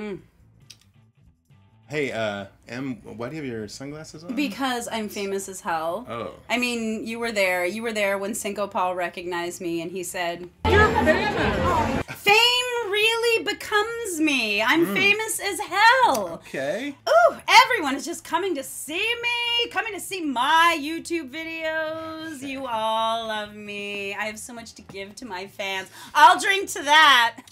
Mm. Hey, Em, why do you have your sunglasses on? Because I'm famous as hell. Oh. I mean, you were there. You were there when Cinco Paul recognized me and he said, "You're famous." Fame really becomes me. I'm famous as hell. Okay. Ooh, everyone is just coming to see me, coming to see my YouTube videos. You all love me. I have so much to give to my fans. I'll drink to that.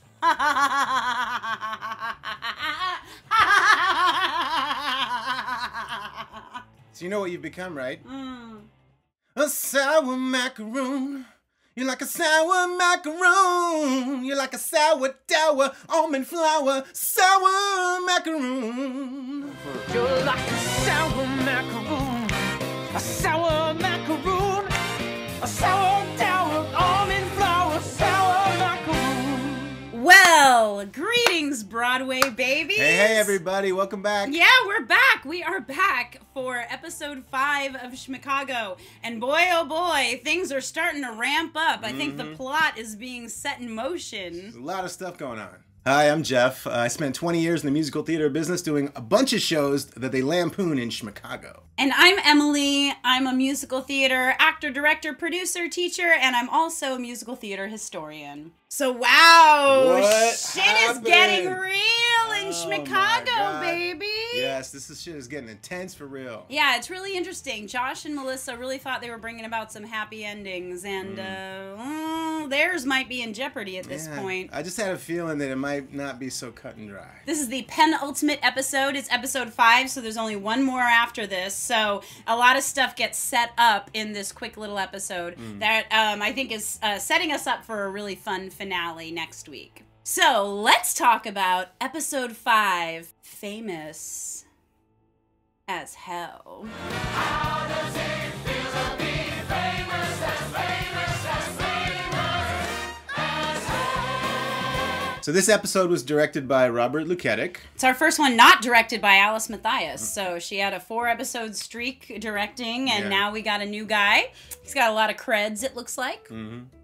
So you know what you've become, right? A sour macaroon. You're like a sour macaroon. You're like a sourdough almond flour sour macaroon. You're like a sour macaroon, a sour macaroon, a sourdough almond flour sour macaroon. Well, greetings, Broadway babies. Hey, everybody. Welcome back. Yeah, we're back. We are back for episode 5 of Schmicago. And boy, oh boy, things are starting to ramp up. I think the plot is being set in motion. There's a lot of stuff going on. Hi, I'm Jeff. I spent 20 years in the musical theater business doing a bunch of shows that they lampoon in Schmicago. And I'm Emily. I'm a musical theater actor, director, producer, teacher, and I'm also a musical theater historian. So wow, What shit happened? is getting real in Oh, my Schmicago, God. baby. Yes, shit is getting intense for real. Yeah, it's really interesting. Josh and Melissa really thought they were bringing about some happy endings, and theirs might be in jeopardy at this Yeah, point. I just had a feeling that it might not be so cut and dry. This is the penultimate episode. It's episode 5, so there's only one more after this. So a lot of stuff gets set up in this quick little episode that I think is setting us up for a really fun finale next week. So let's talk about episode 5, Famous as Hell. How does it feel to be famous as So this episode was directed by Robert Luketic. It's our first one not directed by Alice Matthias. So she had a 4-episode streak directing, and now we got a new guy. He's got a lot of creds, it looks like.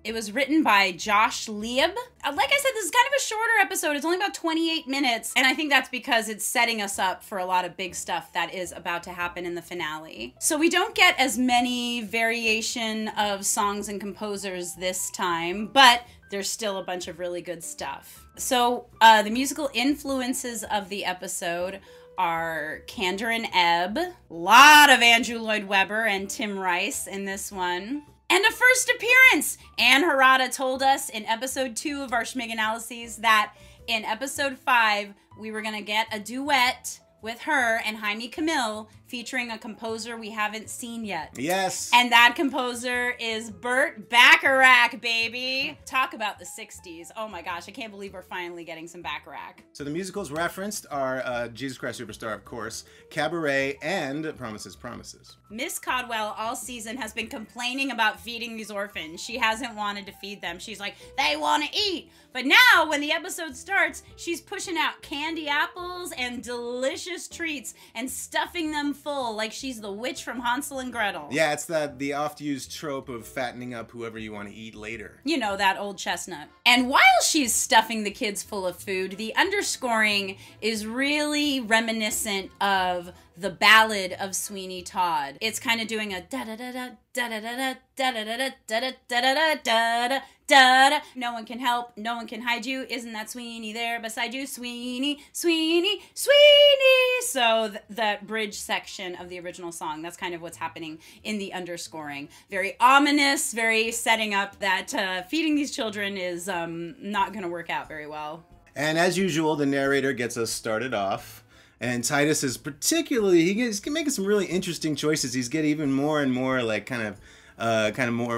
It was written by Josh Lieb. Like I said, this is kind of a shorter episode. It's only about 28 minutes, and I think that's because it's setting us up for a lot of big stuff that is about to happen in the finale. So we don't get as many variation of songs and composers this time, but there's still a bunch of really good stuff. So the musical influences of the episode are Kander and Ebb, a lot of Andrew Lloyd Webber and Tim Rice in this one. And a first appearance! Anne Harada told us in episode 2 of our Schmig Analyses that in episode 5, we were going to get a duet with her and Jaime Camille featuring a composer we haven't seen yet. Yes. And that composer is Burt Bacharach, baby. Talk about the 60s. Oh my gosh, I can't believe we're finally getting some Bacharach. So the musicals referenced are Jesus Christ Superstar, of course, Cabaret, and Promises, Promises. Miss Codwell all season has been complaining about feeding these orphans. She hasn't wanted to feed them. She's like, they want to eat. But now, when the episode starts, she's pushing out candy apples and delicious treats and stuffing them full like she's the witch from Hansel and Gretel. Yeah, it's the oft-used trope of fattening up whoever you want to eat later. You know, that old chestnut. And while she's stuffing the kids full of food, the underscoring is really reminiscent of the Ballad of Sweeney Todd. It's kind of doing a da-da-da-da, da-da-da-da, da-da-da-da, da-da-da-da, da-da-da-da. No one can help, no one can hide you. Isn't that Sweeney there beside you? Sweeney, Sweeney, Sweeney. So that bridge section of the original song, that's kind of what's happening in the underscoring. Very ominous, very setting up that feeding these children is not going to work out very well. And as usual, the narrator gets us started off. And Titus is particularly, he's making some really interesting choices. He's getting even more and more like kind of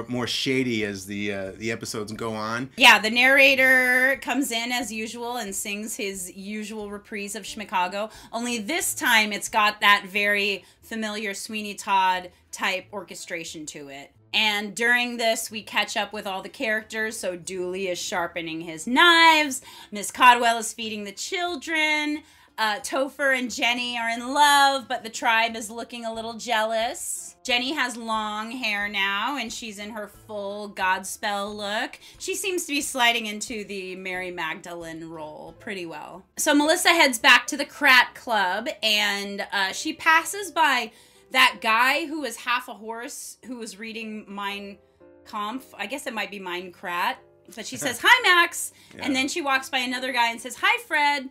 more shady as the episodes go on. Yeah, the narrator comes in as usual and sings his usual reprise of Schmicago. Only this time it's got that very familiar Sweeney Todd type orchestration to it. And during this, we catch up with all the characters. So Dooley is sharpening his knives. Miss Codwell is feeding the children. Topher and Jenny are in love, but the tribe is looking a little jealous. Jenny has long hair now, and she's in her full Godspell look. She seems to be sliding into the Mary Magdalene role pretty well. So Melissa heads back to the Krat Club, and she passes by that guy who was half a horse who was reading Mein Kampf. I guess it might be Mein Krat. But she says, "Hi, Max." Yeah. And then she walks by another guy and says, "Hi, Fred."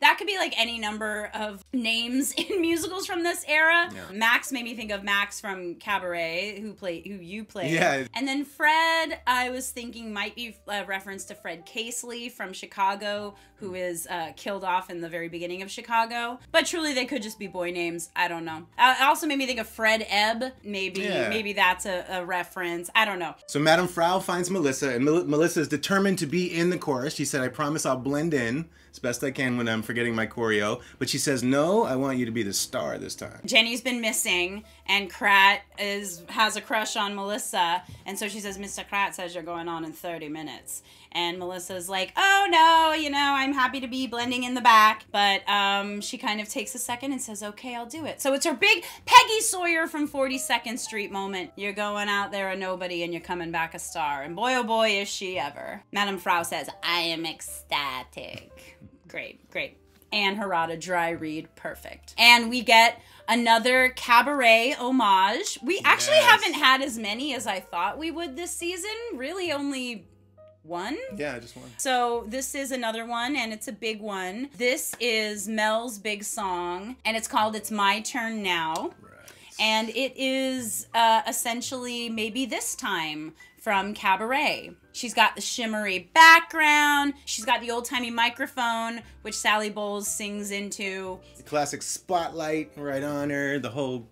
That could be like any number of names in musicals from this era. Yeah. Max made me think of Max from Cabaret, who you played. Yeah. And then Fred, I was thinking might be a reference to Fred Casely from Chicago, who is killed off in the very beginning of Chicago. But truly, they could just be boy names. I don't know. It also made me think of Fred Ebb. Maybe that's a reference. I don't know. So Madame Frau finds Melissa, and Melissa is determined to be in the chorus. She said, "I promise I'll blend in as best I can when I'm forgetting my choreo." But she says, "No, I want you to be the star this time." Jenny's been missing, and Krat has a crush on Melissa, and so she says, "Mr. Krat says you're going on in 30 minutes." And Melissa's like, "Oh no, I'm happy to be blending in the back." But she kind of takes a second and says, "Okay, I'll do it." So it's her big Peggy Sawyer from 42nd Street moment. You're going out there a nobody and you're coming back a star. And boy, oh boy, is she ever. Madame Frau says, "I am ecstatic." Great. And Harada dry read, perfect. And we get another Cabaret homage. We actually haven't had as many as I thought we would this season. Really only one? Yeah, just one. So this is another one, and it's a big one. This is Mel's big song, and it's called It's My Turn Now. Right. And it is essentially Maybe This Time from Cabaret. She's got the shimmery background. She's got the old-timey microphone, which Sally Bowles sings into. The classic spotlight right on her. The whole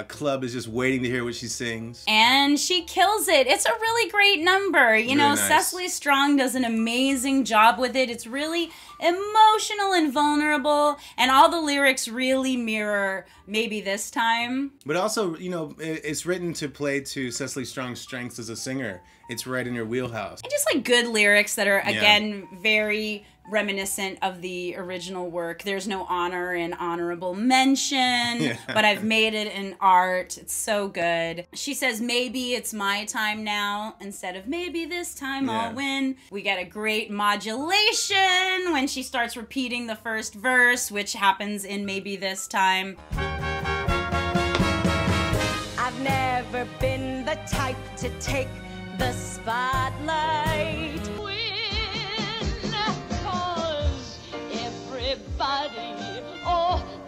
club is just waiting to hear what she sings. And she kills it. It's a really great number. You know, nice. Cecily Strong does an amazing job with it. It's really emotional and vulnerable, and all the lyrics really mirror Maybe This Time. But also, it's written to play to Cecily Strong's strengths as a singer. It's right in her wheelhouse. And just like good lyrics that are, again, very reminiscent of the original work. There's no honor in honorable mention, but I've made it in art. It's so good. She says, "Maybe it's my time now," instead of "Maybe this time I'll win." We get a great modulation when she starts repeating the first verse, which happens in Maybe This Time. I've never been the type to take the spotlight.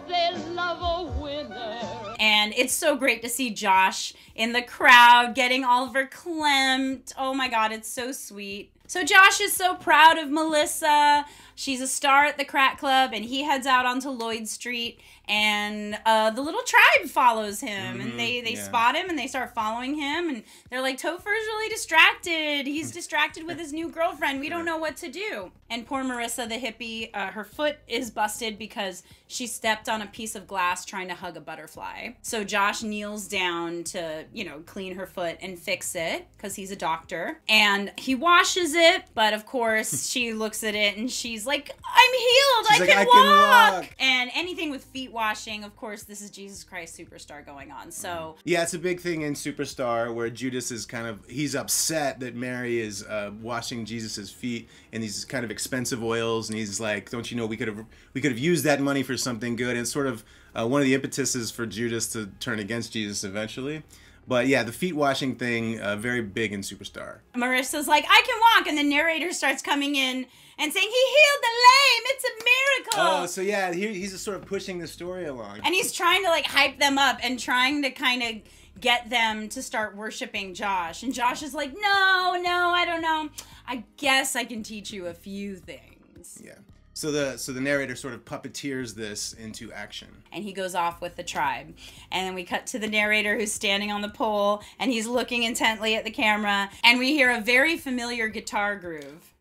They love a winner. And it's so great to see Josh in the crowd getting Oliver Klempt. Oh my God, it's so sweet. So Josh is so proud of Melissa. She's a star at the Krat Club, and he heads out onto Lloyd Street, and the little tribe follows him, and they spot him, and they start following him, and they're like, "Topher's really distracted. He's distracted with his new girlfriend. We don't know what to do." And poor Marissa, the hippie, her foot is busted because she stepped on a piece of glass trying to hug a butterfly. So Josh kneels down to, clean her foot and fix it, because he's a doctor, and he washes it, but of course she looks at it and she's like, "I'm healed. I can walk." And anything with feet washing, of course, this is Jesus Christ Superstar going on. So yeah, it's a big thing in Superstar where Judas is he's upset that Mary is washing Jesus's feet in these kind of expensive oils, and he's like, "Don't you know we could have used that money for something good?" And it's sort of one of the impetuses for Judas to turn against Jesus eventually. But yeah, the feet washing thing, very big in Superstar. Marissa's like, "I can walk," and the narrator starts coming in and saying, "He healed the lame. It's a miracle." Oh, so yeah, he's just sort of pushing the story along. And he's trying to hype them up and trying to kind of get them to start worshiping Josh. And Josh is like, no, I don't know. I guess I can teach you a few things. Yeah. So the narrator sort of puppeteers this into action. And he goes off with the tribe. And then we cut to the narrator who's standing on the pole, and he's looking intently at the camera, and we hear a very familiar guitar groove.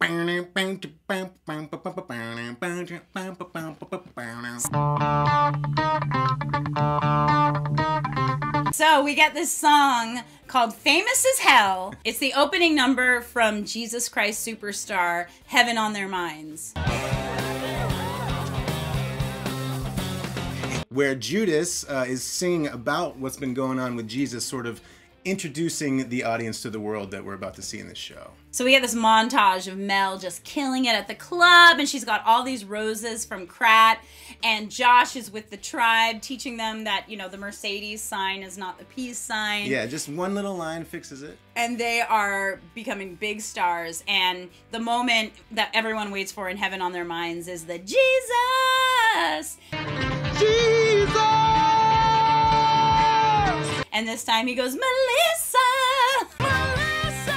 So we get this song called Famous as Hell. It's the opening number from Jesus Christ Superstar, Heaven on Their Minds. where Judas is singing about what's been going on with Jesus, sort of introducing the audience to the world that we're about to see in this show. So we get this montage of Mel just killing it at the club, and she's got all these roses from Krat, and Josh is with the tribe teaching them that, you know, the Mercedes sign is not the peace sign. Yeah, just one little line fixes it. And they are becoming big stars, and the moment that everyone waits for in heaven on their minds is the Jesus! Jesus! And this time he goes, Melissa! Melissa!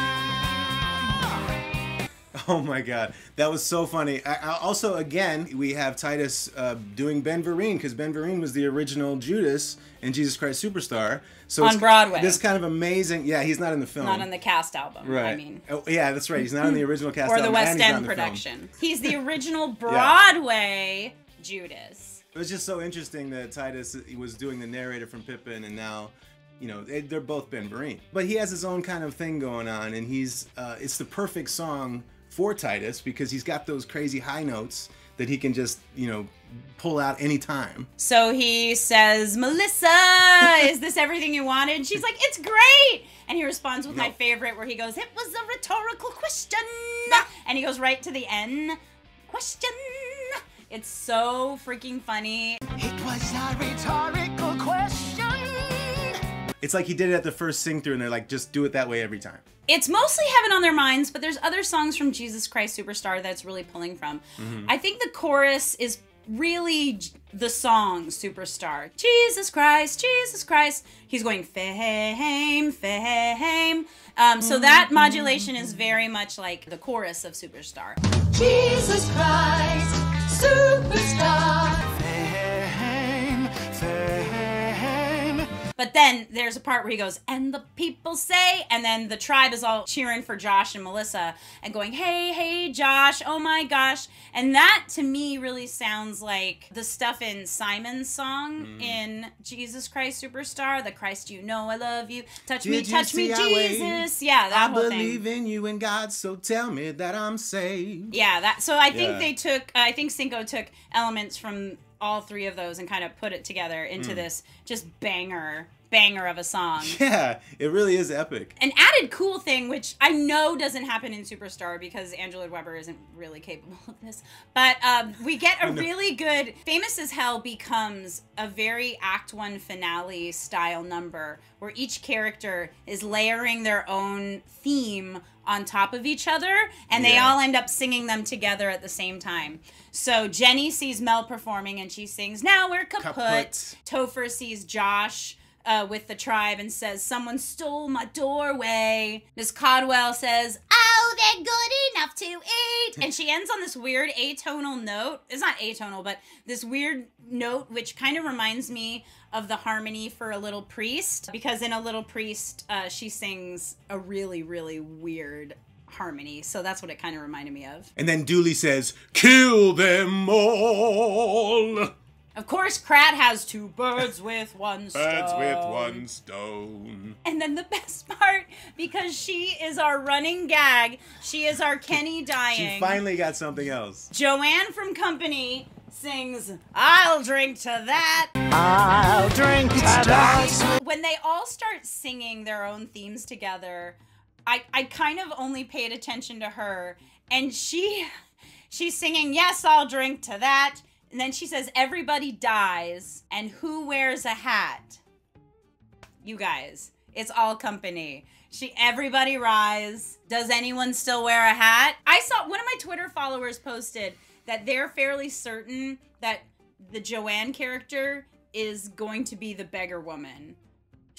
Oh my God, that was so funny. Also, again, we have Titus doing Ben Vereen, because Ben Vereen was the original Judas in Jesus Christ Superstar. So on Broadway. This kind of amazing, yeah, he's not in the film. Not on the cast album, right. I mean. Oh, yeah, that's right. He's not in the original cast or album. the West and he's not End in the production. film. He's the original Broadway Judas. It was just so interesting that Titus was doing the narrator from Pippin, and now, you know, they're both Ben Vereen. But he has his own kind of thing going on, and he's it's the perfect song for Titus because he's got those crazy high notes that he can just, you know, pull out anytime. So he says, Melissa, is this everything you wanted? And she's like, it's great. And he responds with my favorite where he goes, it was a rhetorical question. And he goes right to the end. Question. It's so freaking funny. It was a rhetorical question. It's like he did it at the first sing through and they're like, just do it that way every time. It's mostly Heaven on Their Minds, but there's other songs from Jesus Christ Superstar that's really pulling from. I think the chorus is really the song Superstar. Jesus Christ, Jesus Christ. He's going fame, fame. So that modulation is very much like the chorus of Superstar. Jesus Christ, Superstar. Fame, fame. But then there's a part where he goes, and the people say, and then the tribe is all cheering for Josh and Melissa and going, hey, hey, Josh, oh my gosh. And that to me really sounds like the stuff in Simon's song in Jesus Christ Superstar, the Christ you know I love you, touch me, Jesus. Yeah, that whole thing. I believe in you and God, so tell me that I'm saved. Yeah, that. So I think they took, I think Cinco took elements from all three of those and kind of put it together into this just banger of a song. Yeah, it really is epic. An added cool thing, which I know doesn't happen in Superstar because Andrew Lloyd Webber isn't really capable of this, but we get a really good, Famous as Hell becomes a very Act 1 finale style number where each character is layering their own theme on top of each other, and they all end up singing them together at the same time. So Jenny sees Mel performing, and she sings, now we're kaput. Topher sees Josh with the tribe and says, someone stole my doorway. Miss Codwell says, oh, they're good enough to eat. And she ends on this weird atonal note. It's not atonal, but this weird note, which kind of reminds me of the harmony for A Little Priest, because in A Little Priest, she sings a really, really weird harmony. So that's what it kind of reminded me of. And then Dooley says, kill them all. Of course, Krat has two birds with one stone. Birds with one stone. And then the best part, because she is our running gag, she is our Kenny dying. She finally got something else. Joanne from Company sings, I'll drink to that. I'll drink to that. When they all start singing their own themes together, I kind of only paid attention to her. And she's singing, yes, I'll drink to that. And then she says, everybody dies, and who wears a hat? You guys. It's all Company. Everybody rise. Does anyone still wear a hat? I saw one of my Twitter followers posted that they're fairly certain that the Joanne character is going to be the beggar woman.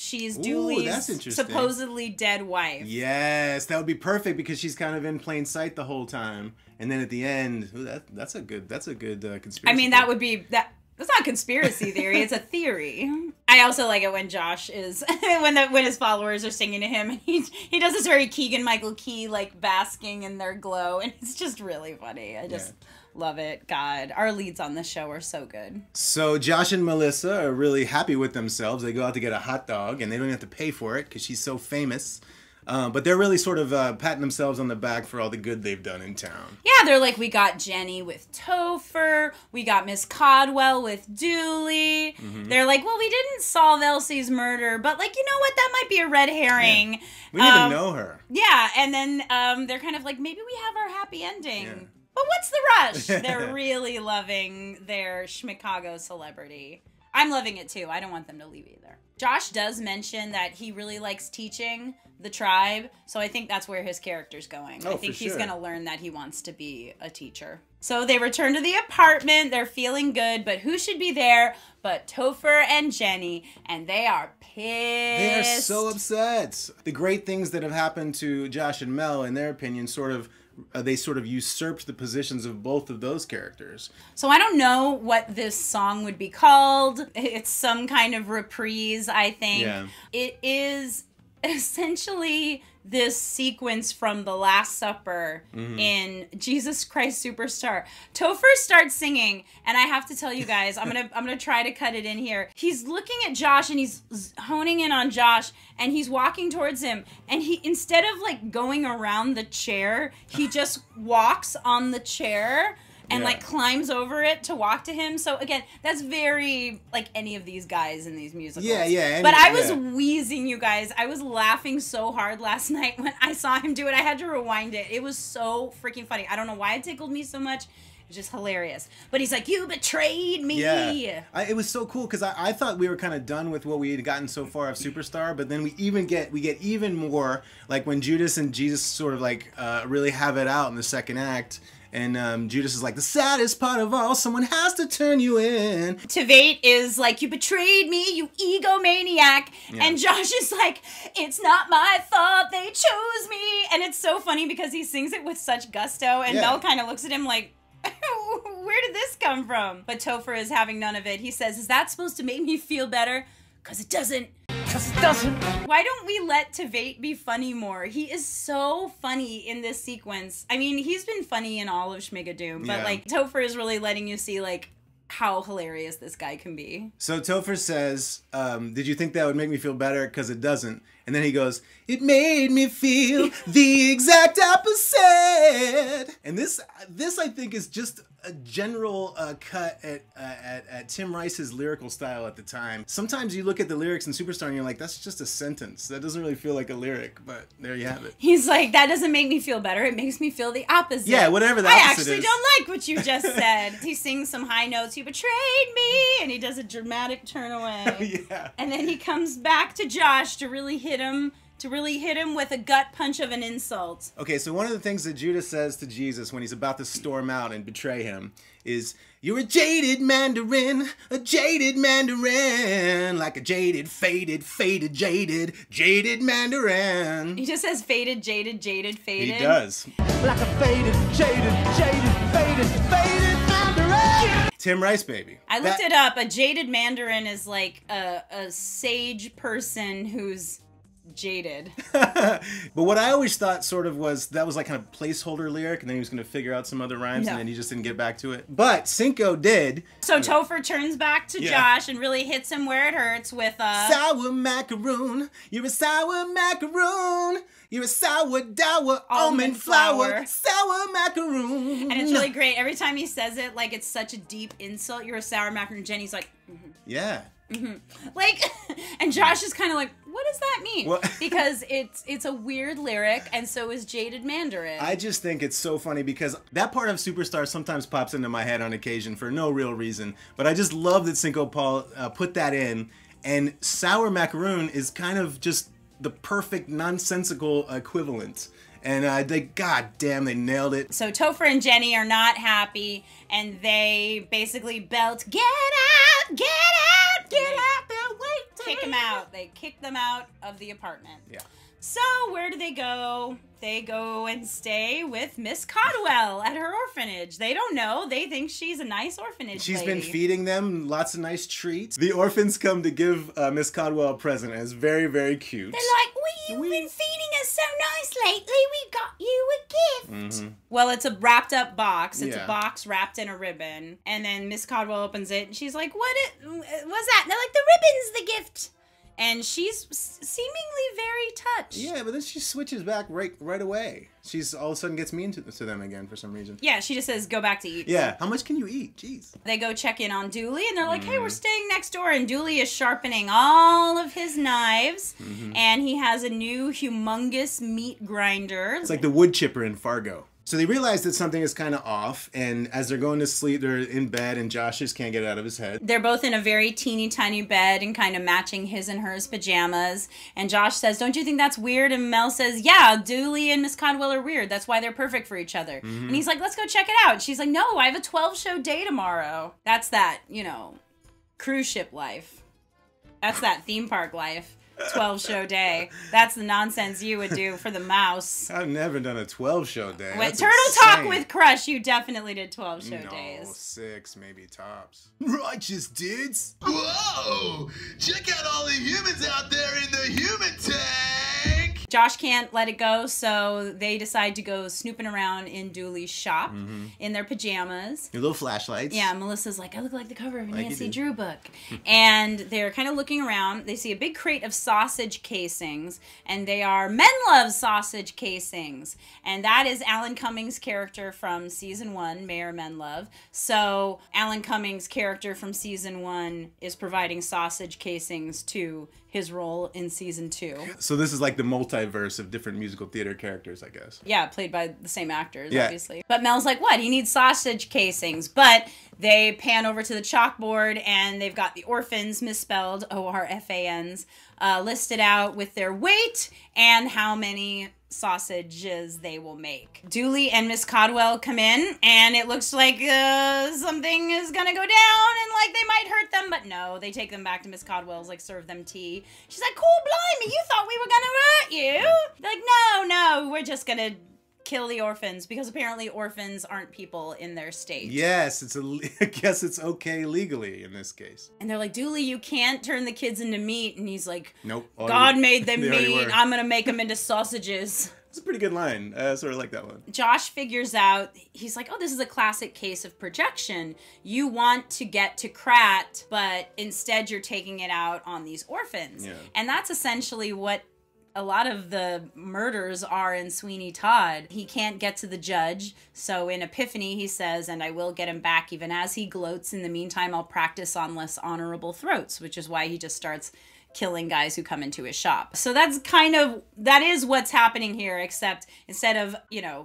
She's Dooley's supposedly dead wife. Yes, that would be perfect because she's kind of in plain sight the whole time. And then at the end, ooh, that's a good conspiracy. I mean, that would be that. That's not a conspiracy theory. It's a theory. I also like it when Josh is when his followers are singing to him, and he does this very Keegan-Michael Key like basking in their glow, and it's just really funny. I just love it. God, our leads on this show are so good. So Josh and Melissa are really happy with themselves. They go out to get a hot dog, and they don't have to pay for it because she's so famous. But they're really sort of patting themselves on the back for all the good they've done in town. Yeah, they're like, we got Jenny with Topher, we got Miss Codwell with Dooley. They're like, well, we didn't solve Elsie's murder, but like, you know what? That might be a red herring. Yeah. We need to know her. Yeah, and then they're kind of like, maybe we have our happy ending. Yeah. But what's the rush? They're really loving their Schmicago celebrity. I'm loving it too. I don't want them to leave either. Josh does mention that he really likes teaching the tribe, so I think that's where his character's going. Oh, I think for he's sure. going to learn that he wants to be a teacher. So they return to the apartment. They're feeling good, but who should be there but Topher and Jenny, and they are pissed. They are so upset. The great things that have happened to Josh and Mel, in their opinion, they sort of usurped the positions of both of those characters. So I don't know what this song would be called. It's some kind of reprise, I think. Yeah. It is essentially this sequence from The Last Supper in Jesus Christ Superstar. Topher starts singing, and I have to tell you guys, I'm gonna try to cut it in here. He's looking at Josh, and he's honing in on Josh, and he's walking towards him, and he, instead of like going around the chair, he just walks on the chair and like climbs over it to walk to him. So again, that's very like any of these guys in these musicals. Yeah. But I was wheezing, you guys. I was laughing so hard last night when I saw him do it. I had to rewind it. It was so freaking funny. I don't know why it tickled me so much. It was just hilarious. But he's like, you betrayed me. Yeah. It was so cool because I thought we were kind of done with what we had gotten so far of Superstar, but then we get even more, like when Judas and Jesus sort of like really have it out in the second act. And Judas is like, the saddest part of all, someone has to turn you in. Tveit is like, you betrayed me, you egomaniac. Yeah. And Josh is like, it's not my fault, they chose me. And it's so funny because he sings it with such gusto. And Mel kind of looks at him like, where did this come from? But Topher is having none of it. He says, is that supposed to make me feel better? Because it doesn't. Why don't we let Tveit be funny more? He is so funny in this sequence. I mean, he's been funny in all of Schmigadoon, but like Topher is really letting you see like how hilarious this guy can be. So Topher says, did you think that would make me feel better? Because it doesn't. And then he goes, it made me feel the exact opposite. And this I think is just a general cut at Tim Rice's lyrical style at the time. Sometimes you look at the lyrics in Superstar and you're like, that's just a sentence. That doesn't really feel like a lyric, but there you have it. He's like, that doesn't make me feel better. It makes me feel the opposite. Yeah, whatever the I opposite actually is. don't like what you just said. He sings some high notes. You betrayed me. And he does a dramatic turn away. Yeah. And then he comes back to Josh to really hit him with a gut punch of an insult. Okay, so one of the things that Judas says to Jesus when he's about to storm out and betray him is, you're a jaded mandarin, like a jaded, faded, jaded mandarin. He just says faded, jaded, faded. He does. Like a faded mandarin. Tim Rice, baby. I looked it up. A jaded mandarin is like a sage person who's jaded. But what I always thought sort of was that was like kind of placeholder lyric, and then he was going to figure out some other rhymes, No. and then he just didn't get back to it. But Cinco did. So Topher turns back to Yeah. Josh and really hits him where it hurts with Sour macaroon, you're a sour macaroon. You're a sourdough almond flour, sour macaroon. and it's really great. Every time he says it, like it's such a deep insult. You're a sour macaroon. Jenny's like, Yeah. like, and Josh is kind of like, what does that mean? What? Because it's a weird lyric, and so is Jaded Mandarin. I just think it's so funny because that part of Superstar sometimes pops into my head on occasion for no real reason. But I just love that Cinco Paul put that in. And sour macaroon is kind of just the perfect nonsensical equivalent. And God damn, they nailed it. So Topher and Jenny are not happy, and they basically belt, get out, get out, get out, they're waiting. Kick them out. They kick them out of the apartment. Yeah. So where do they go? They go and stay with Miss Codwell at her orphanage. They don't know. They think she's a nice orphanage She's lady. been feeding them lots of nice treats. The orphans come to give Miss Codwell a present, and it's very, very cute. They're like, well, you've been feeding us so nice lately. We got you a gift. Well, it's a wrapped up box. It's Yeah. a box wrapped in a ribbon. And then Miss Codwell opens it, and she's like, what's that? And they're like, the ribbon's the gift. and she's seemingly very touched. Yeah, but then she switches back right away. She's all of a sudden gets mean to them again for some reason. Yeah, she just says, go back to eat. Yeah, how much can you eat? Jeez. They go check in on Dooley, and they're like, hey, we're staying next door. And Dooley is sharpening all of his knives, and he has a new humongous meat grinder. It's like the wood chipper in Fargo. So they realize that something is kind of off, and as they're going to sleep, they're in bed, and Josh just can't get it out of his head. They're both in a very teeny tiny bed and kind of matching his and hers pajamas. And Josh says, don't you think that's weird? And Mel says, yeah, Dooley and Miss Codwell are weird. That's why they're perfect for each other. And he's like, let's go check it out. And she's like, no, I have a 12-show day tomorrow. That's that, cruise ship life. That's that theme park life. 12-show day. That's the nonsense you would do for the mouse. I've never done a 12-show day. When That's Turtle insane. Talk with Crush, you definitely did 12-show No, days. 6 maybe tops. Righteous dudes. Whoa! Check out all the humans out there in the human tank! Josh can't let it go, so they decide to go snooping around in Dooley's shop in their pajamas. Your little flashlights. Yeah, Melissa's like, I look like the cover of a Like you Nancy do. Drew book. And they're kind of looking around. They see a big crate of sausage casings, and they are Menlove sausage casings. And that is Alan Cummings' character from season 1, Mayor Menlove. So Alan Cummings' character from season 1 is providing sausage casings to his role in season 2. So this is like the multiverse of different musical theater characters, I guess. Yeah, played by the same actors, Yeah. obviously. But Mel's like, what? He needs sausage casings. But they pan over to the chalkboard, and they've got the orphans, misspelled, ORFANs, listed out with their weight and how many sausages they will make. Dooley and Miss Codwell come in, and it looks like something is gonna go down, and like they might hurt them, but no, they take them back to Miss Codwell's, like serve them tea. She's like, cool, blimey, you thought we were gonna hurt you? They're like, no, we're just gonna kill the orphans, because apparently orphans aren't people in their state. Yes, I guess it's okay legally in this case. And they're like, Dooley, you can't turn the kids into meat. And he's like, Nope. God made them They already meat. were. I'm gonna make them into sausages. It's a pretty good line. I sort of like that one. Josh figures out, he's like, oh, this is a classic case of projection. You want to get to Krat, but instead you're taking it out on these orphans. Yeah. And that's essentially what a lot of the murders are in Sweeney Todd. He can't get to the judge, so in Epiphany he says, and I will get him back even as he gloats. In the meantime, I'll practice on less honorable throats, which is why he just starts killing guys who come into his shop. So that is what's happening here, except instead of,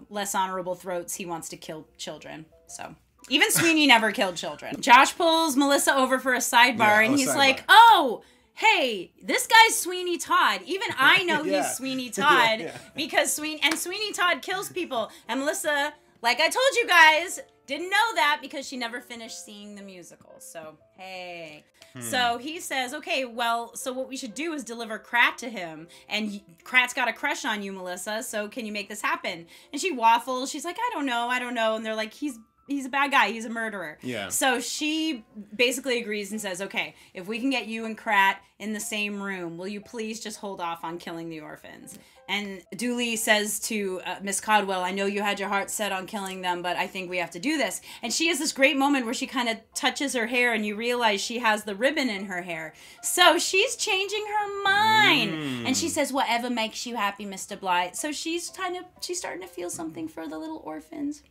less honorable throats, he wants to kill children. So even Sweeney never killed children. Josh pulls Melissa over for a sidebar, and he's sidebar. like, oh, hey, this guy's Sweeney Todd. Even I know Yeah. he's Sweeney Todd Yeah. because Sweeney Todd kills people. And Melissa, like I told you guys, didn't know that because she never finished seeing the musical. So, hey. So he says, okay, well, so what we should do is deliver Krat to him. And Krat's got a crush on you, Melissa, so can you make this happen? And she waffles. She's like, I don't know. And they're like, he's a bad guy. He's a murderer. Yeah. So she basically agrees and says, okay, if we can get you and Krat in the same room, will you please just hold off on killing the orphans? And Dooley says to Miss Codwell, I know you had your heart set on killing them, but I think we have to do this. And she has this great moment where she kind of touches her hair, and you realize she has the ribbon in her hair. So she's changing her mind. And she says, whatever makes you happy, Mr. Blythe. So she's starting to feel something for the little orphans.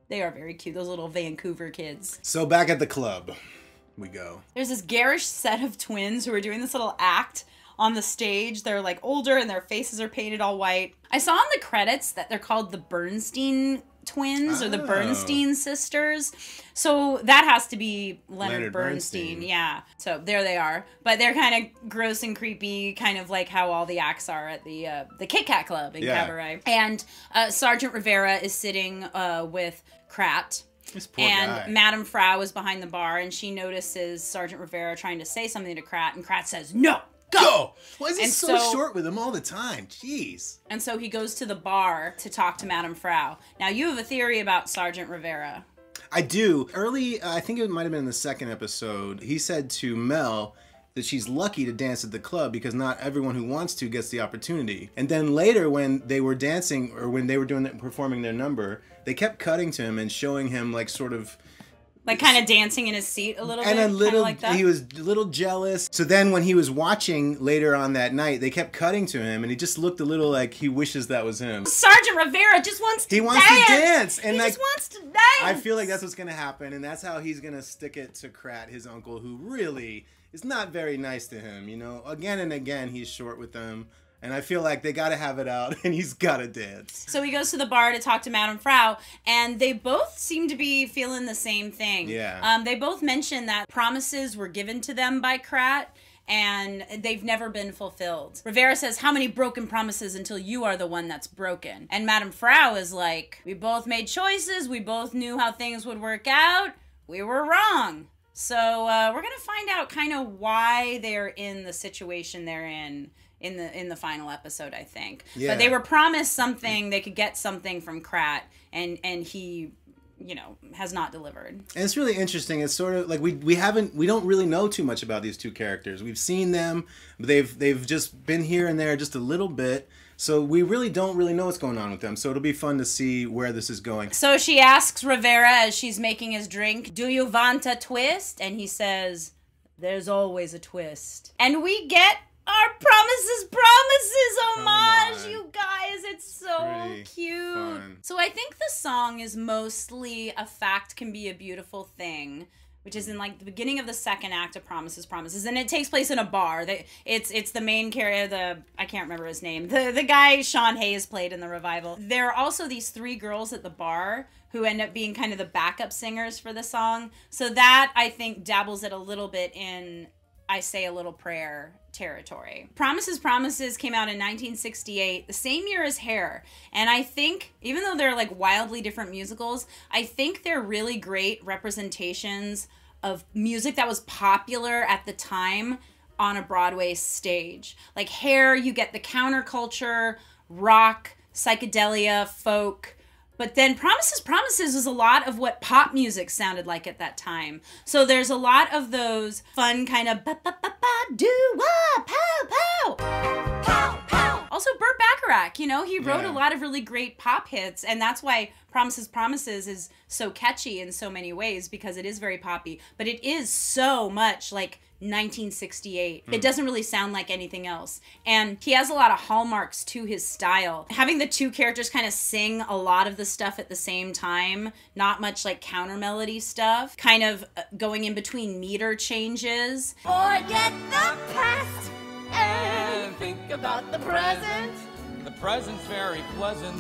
They are very cute, those little Vancouver kids. So back at the club we go. There's this garish set of twins who are doing this little act on the stage. They're like older and their faces are painted all white. I saw in the credits that they're called the Bernstein twins or the Oh. Bernstein sisters. So that has to be Leonard Bernstein. Bernstein. Yeah. So there they are. But they're kind of gross and creepy, kind of like how all the acts are at the Kit Kat Club in Yeah. Cabaret. And Sergeant Rivera is sitting with Krat. This poor And guy. Madame Frau is behind the bar, and she notices Sergeant Rivera trying to say something to Krat, and Krat says, no, go! Go! Why is he And so so- short with him all the time? Jeez. And so he goes to the bar to talk to Madame Frau. Now, you have a theory about Sergeant Rivera. I do. Early, I think it might have been in the second episode, he said to Mel that she's lucky to dance at the club because not everyone who wants to gets the opportunity. And then later when they were dancing or when they were performing their number, they kept cutting to him and showing him like sort of Like kind of dancing in his seat a little and bit. a little, like that. he was a little jealous. So then when he was watching later on that night, they kept cutting to him, and he just looked a little like he wishes that was him. Sergeant Rivera just wants to dance. To dance. And he like, just wants to dance. I feel like that's what's going to happen, and that's how he's going to stick it to Krat, his uncle, who really is not very nice to him. You know, again and again, he's short with them. And I feel like they got to have it out, and he's got to dance. So he goes to the bar to talk to Madame Frau, and they both seem to be feeling the same thing. Yeah. They both mention that promises were given to them by Krat, and they've never been fulfilled. Rivera says, how many broken promises until you are the one that's broken? And Madame Frau is like, we both made choices, we both knew how things would work out, we were wrong. So we're going to find out kind of why they're in the situation they're in the final episode, I think. Yeah. But they were promised something, they could get something from Krat, and he, you know, has not delivered. And it's really interesting. It's sort of like we don't really know too much about these two characters. We've seen them, but they've just been here and there just a little bit. So we really don't know what's going on with them. So it'll be fun to see where this is going. So she asks Rivera as she's making his drink, do you want a twist? And he says, there's always a twist. And we get our promises homage, you guys. It's so Pretty cute. fun. So I think the song is mostly a fact can be a beautiful thing, which is in like the beginning of the second act of Promises, and it takes place in a bar. It's the main character, I can't remember his name, the guy Sean Hayes played in the revival. There are also these three girls at the bar who end up being kind of the backup singers for the song. So that, I think, dabbles it a little bit in I Say a Little Prayer territory. Promises came out in 1968, the same year as Hair. And I think, even though they're like wildly different musicals, I think they're really great representations of music that was popular at the time on a Broadway stage. Like Hair, you get the counterculture, rock, psychedelia, folk. But then Promises is a lot of what pop music sounded like at that time. So there's a lot of those fun kind of ba-ba-ba-ba-doo-wah, pow, pow. Pow, pow. Also Burt Bacharach, you know, he wrote a lot of really great pop hits, and that's why Promises is so catchy in so many ways, because it is very poppy, but it is so much like 1968. It doesn't really sound like anything else. And he has a lot of hallmarks to his style. Having the two characters kind of sing a lot of the stuff at the same time, not much like counter melody stuff, kind of going in between meter changes. Forget the past and think about the present. The present's very pleasant.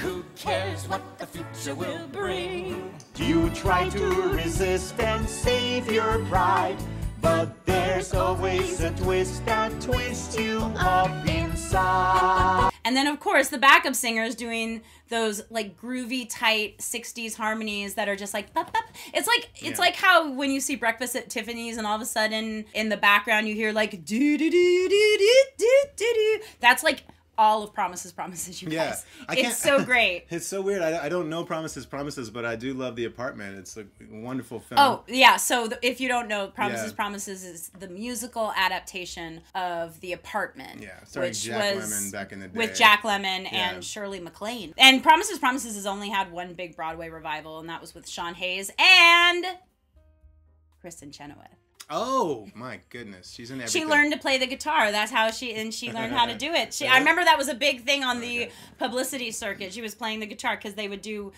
Who cares what the future will bring? You try to resist and save your pride, but there's always a twist that twists you up inside. And then, of course, the backup singers doing those like groovy, tight 60s harmonies that are just like, bop, bop. It's like how when you see Breakfast at Tiffany's and all of a sudden in the background you hear like do do do do do do do do. That's like all of Promises, you guys. It's so great. It's so weird. I don't know Promises, but I do love The Apartment. It's a wonderful film. Oh, yeah. So if you don't know, Promises is the musical adaptation of The Apartment. Yeah, starring Jack Lemmon back in the day. With Jack Lemmon and Shirley MacLaine. And Promises has only had one big Broadway revival, and that was with Sean Hayes and Kristen Chenoweth. Oh my goodness, she's in everything. She learned to play the guitar. That's how she learned how to do it. I remember that was a big thing on the publicity circuit. She was playing the guitar because they would do,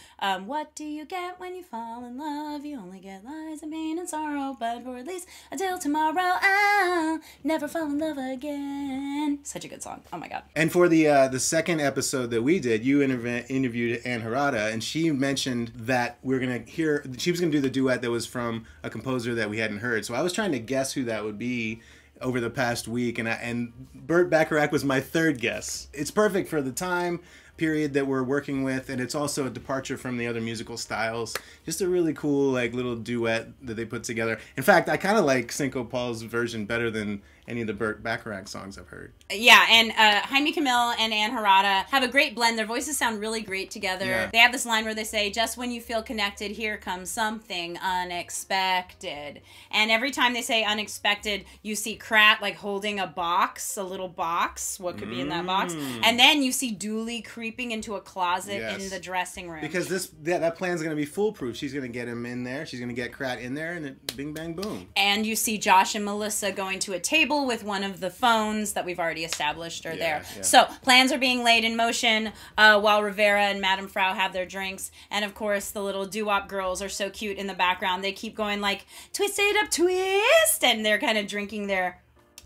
what do you get when you fall in love? You only get lies and pain and sorrow, but for at least until tomorrow, I'll never fall in love again. Such a good song. Oh my God. And for the second episode that we did, you interviewed Ann Harada, and she mentioned that she was gonna do the duet that was from a composer that we hadn't heard. So I was trying to guess who that would be over the past week, and Burt Bacharach was my third guess. It's perfect for the time period that we're working with, and it's also a departure from the other musical styles. Just a really cool like little duet that they put together. In fact, I kind of like Cinco Paul's version better than any of the Burt Bacharach songs I've heard. Yeah, and Jaime Camil and Ann Harada have a great blend. Their voices sound really great together. Yeah. They have this line where they say, just when you feel connected, here comes something unexpected. And every time they say unexpected, you see Krat like holding a box, a little box, what could be in that box. And then you see Dooley Creek creeping into a closet Yes. in the dressing room. Because that plan's going to be foolproof. She's going to get him in there. She's going to get Krat in there, and it, bing, bang, boom. And you see Josh and Melissa going to a table with one of the phones that we've already established are there. Yeah. So plans are being laid in motion while Rivera and Madame Frau have their drinks. And of course, the little doo-wop girls are so cute in the background. They keep going like, twist it up, twist. And they're kind of drinking their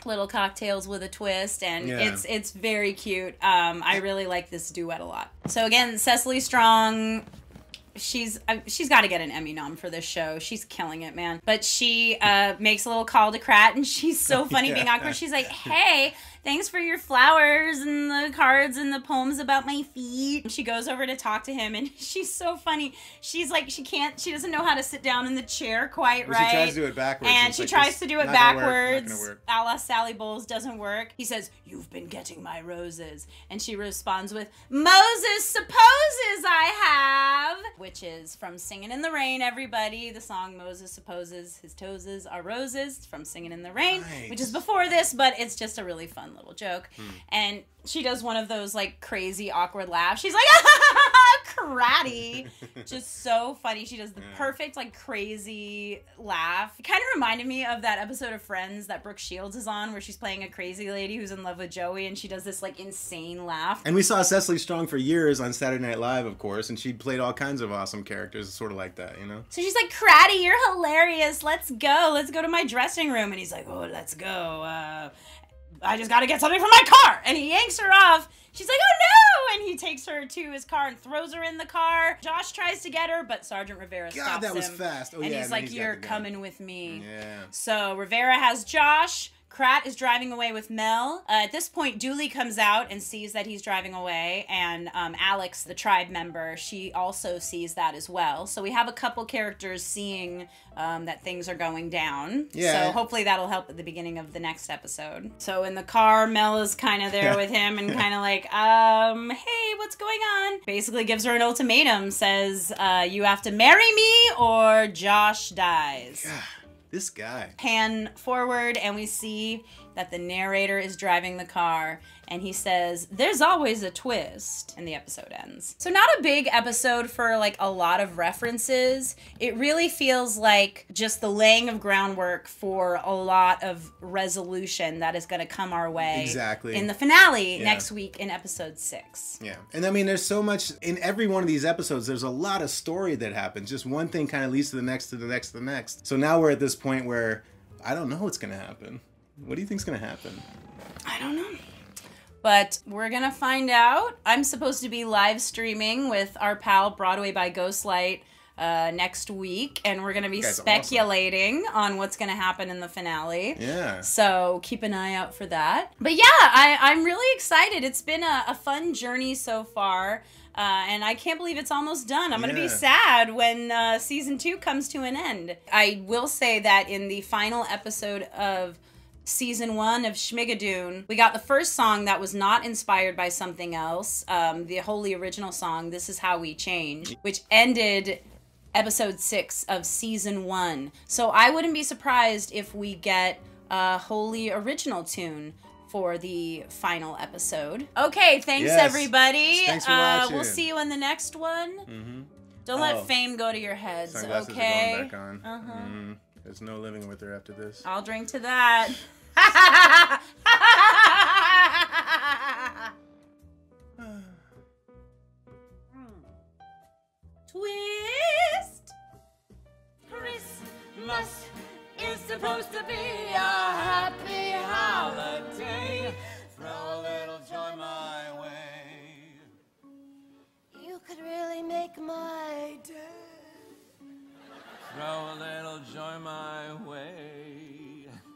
little cocktails with a twist, and it's very cute. I really like this duet a lot. So again, Cecily Strong, she's got to get an Emmy nom for this show. She's killing it, man. But she makes a little call to Krat, and she's so funny being awkward. She's like, hey, thanks for your flowers and the cards and the poems about my feet. She goes over to talk to him, and she's so funny. She's like, she doesn't know how to sit down in the chair quite right. She tries to do it backwards. And she like, tries to do it not gonna work, backwards. not gonna work. A la Sally Bowles, doesn't work. He says, you've been getting my roses. And she responds with, Moses supposes I have. Which is from Singin' in the Rain, everybody. The song Moses supposes his toes are roses from Singin' in the Rain, Right. which is before this, but it's just a really fun little joke. And she does one of those like crazy awkward laughs. She's like, Kratty. Just so funny. She does the perfect like crazy laugh. It kind of reminded me of that episode of Friends that Brooke Shields is on, where she's playing a crazy lady who's in love with Joey, and she does this like insane laugh. And we saw Cecily Strong for years on Saturday Night Live, of course, and she played all kinds of awesome characters, sort of like that, you know? So she's like, Kratty, you're hilarious. Let's go to my dressing room. And he's like, oh, let's go. I just got to get something from my car. And he yanks her off. She's like, oh no! And he takes her to his car and throws her in the car. Josh tries to get her, but Sergeant Rivera stops him. God, that was fast. Oh, and yeah, he's and like, he's got you're the gun. coming with me. Yeah. So Rivera has Josh. Krat is driving away with Mel. At this point, Dooley comes out and sees that he's driving away, and Alex, the tribe member, she also sees that as well. So we have a couple characters seeing that things are going down. Yeah. So hopefully that'll help at the beginning of the next episode. So in the car, Mel is kind of there with him and kind of like, hey, what's going on? Basically gives her an ultimatum, says, you have to marry me or Josh dies. This guy. Pan forward and we see that the narrator is driving the car, and he says, there's always a twist, and the episode ends. So not a big episode for like a lot of references. It really feels like just the laying of groundwork for a lot of resolution that is going to come our way Exactly. in the finale next week in episode 6. Yeah. And I mean, there's so much in every one of these episodes. There's a lot of story that happens. Just one thing kind of leads to the next, to the next, to the next. So now we're at this point where I don't know what's going to happen. What do you think's going to happen? I don't know. But we're going to find out. I'm supposed to be live streaming with our pal Broadway by Ghostlight next week, and we're going to be Guys, speculating on what's going to happen in the finale. Yeah. So keep an eye out for that. But yeah, I'm really excited. It's been a fun journey so far. And I can't believe it's almost done. I'm going to be sad when season 2 comes to an end. I will say that in the final episode of season 1 of Schmigadoon, we got the first song that was not inspired by something else, the wholly original song, This Is How We Change, which ended episode 6 of season 1. So I wouldn't be surprised if we get a wholly original tune for the final episode. Okay, thanks everybody. Thanks for watching. We'll see you in the next one. Don't let fame go to your heads, Sunglasses okay? are going back on. There's no living with her after this. I'll drink to that. Twist. Christmas is supposed to be